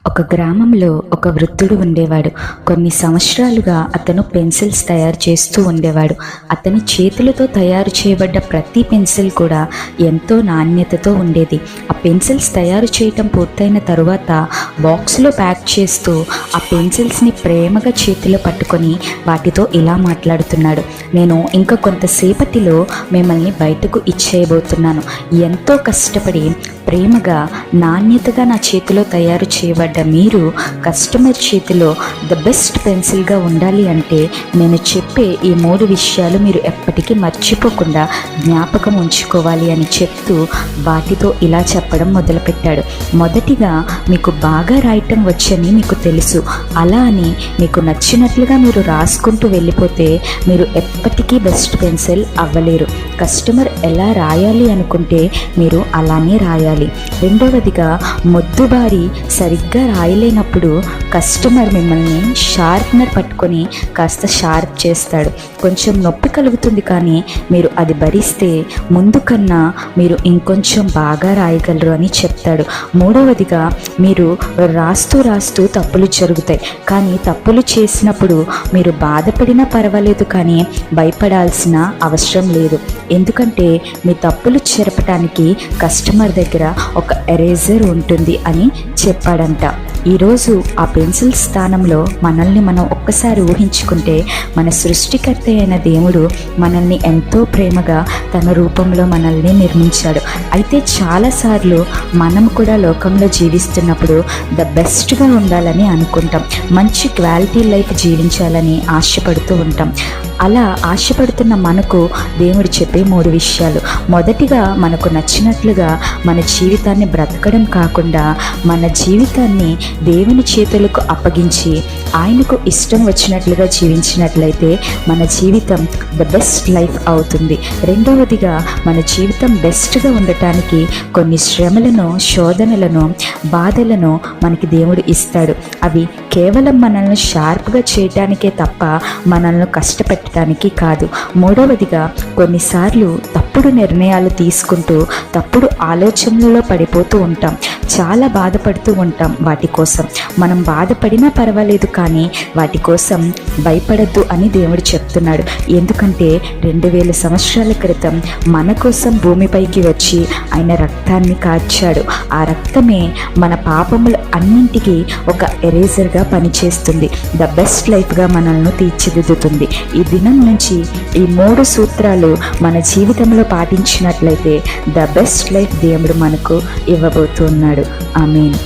ఒక గ్రామంలో ఒక వృద్ధుడు ఉండేవాడు. కొన్ని సంవత్సరాలుగా అతను పెన్సిల్స్ తయారు చేస్తూ ఉండేవాడు. అతని చేతులతో తయారు చేయబడ్డ ప్రతి పెన్సిల్ కూడా ఎంతో నాణ్యతతో ఉండేది. ఆ పెన్సిల్స్ తయారు చేయటం పూర్తయిన తరువాత బాక్స్లో ప్యాక్ చేస్తూ ఆ పెన్సిల్స్ని ప్రేమగా చేతిలో పట్టుకొని వాటితో ఇలా మాట్లాడుతున్నాడు. నేను ఇంకా కొంతసేపటిలో మిమ్మల్ని బయటకు ఇచ్చేయబోతున్నాను. ఎంతో కష్టపడి ప్రేమగా నాణ్యతగా నా చేతిలో తయారు చేయబడ్డ మీరు కస్టమర్ చేతిలో ద బెస్ట్ పెన్సిల్గా ఉండాలి అంటే నేను చెప్పే ఈ 3 విషయాలు మీరు ఎప్పటికీ మర్చిపోకుండా జ్ఞాపకం ఉంచుకోవాలి అని చెప్తూ వాటితో ఇలా చెప్పడం మొదలుపెట్టాడు. మొదటిగా, మీకు బాగా రాయటం వచ్చని మీకు తెలుసు. అలా అని మీకు నచ్చినట్లుగా మీరు రాసుకుంటూ వెళ్ళిపోతే మీరు ఎప్పటికీ బెస్ట్ పెన్సిల్ అవ్వలేరు. కస్టమర్ ఎలా రాయాలి అనుకుంటే మీరు అలానే రాయాలి. రెండవదిగా, మొద్దుబారి సరిగ్గా రాయలేనప్పుడు కస్టమర్ మిమ్మల్ని షార్ప్నర్ పట్టుకొని కాస్త షార్ప్ చేస్తాడు. కొంచెం నొప్పి కలుగుతుంది, కానీ మీరు అది భరిస్తే ముందు కన్నా మీరు ఇంకొంచెం బాగా రాయగలరు అని చెప్తాడు. మూడవదిగా, మీరు రాస్తూ తప్పులు జరుగుతాయి, కానీ తప్పులు చేసినప్పుడు మీరు బాధపడినా పర్వాలేదు, కానీ భయపడాల్సిన అవసరం లేదు. ఎందుకంటే మీ తప్పులు చెరపటానికి కస్టమర్ దగ్గర ఒక ఎరేజర్ ఉంటుంది అని చెప్పాడంట. ఈరోజు ఆ పెన్సిల్ స్థానంలో మనల్ని మనం ఒక్కసారి ఊహించుకుంటే, మన సృష్టికర్త అయిన దేవుడు మనల్ని ఎంతో ప్రేమగా తన రూపంలో మనల్ని నిర్మించాడు. అయితే చాలాసార్లు మనం కూడా లోకంలో జీవిస్తున్నప్పుడు ద బెస్ట్గా ఉండాలని అనుకుంటాం. మంచి క్వాలిటీ లైఫ్ జీవించాలని ఆశపడుతూ ఉంటాం. అలా ఆశపడుతున్న మనకు దేవుడు చెప్పే 3 విషయాలు. మొదటిగా, మనకు నచ్చినట్లుగా మన జీవితాన్ని బ్రతకడం కాకుండా మన జీవితాన్ని దేవుని చేతులకు అప్పగించి ఆయనకు ఇష్టం వచ్చినట్లుగా జీవించినట్లయితే మన జీవితం ద బెస్ట్ లైఫ్ అవుతుంది. రెండవదిగా, మన జీవితం బెస్ట్గా ఉండటానికి కొన్ని శ్రమలను, శోధనలను, బాధలను మనకి దేవుడు ఇస్తాడు. అవి కేవలం మనల్ని షార్ప్గా చేయటానికే తప్ప మనల్ని కష్టపెట్టడానికి కాదు. మూడవదిగా, కొన్నిసార్లు తప్పుడు నిర్ణయాలు తీసుకుంటూ తప్పుడు ఆలోచనలలో పడిపోతూ ఉంటాం. చాలా బాధపడుతూ ఉంటాం వాటి కోసం. మనం బాధపడినా పర్వాలేదు, కానీ వాటి కోసం భయపడద్దు అని దేవుడు చెప్తున్నాడు. ఎందుకంటే 2000 సంవత్సరాల క్రితం మన కోసం భూమిపైకి వచ్చి ఆయన రక్తాన్ని కార్చాడు. ఆ రక్తమే మన పాపములు అన్నింటికీ ఒక ఎరేజర్గా పనిచేస్తుంది. ద బెస్ట్ లైఫ్గా మనల్ని తీర్చిదిద్దుతుంది. ఈ దినం నుంచి ఈ 3 సూత్రాలు మన జీవితంలో పాటించినట్లయితే ద బెస్ట్ లైఫ్ దేవుడు మనకు ఇవ్వబోతున్నాడు. ఆమేన్.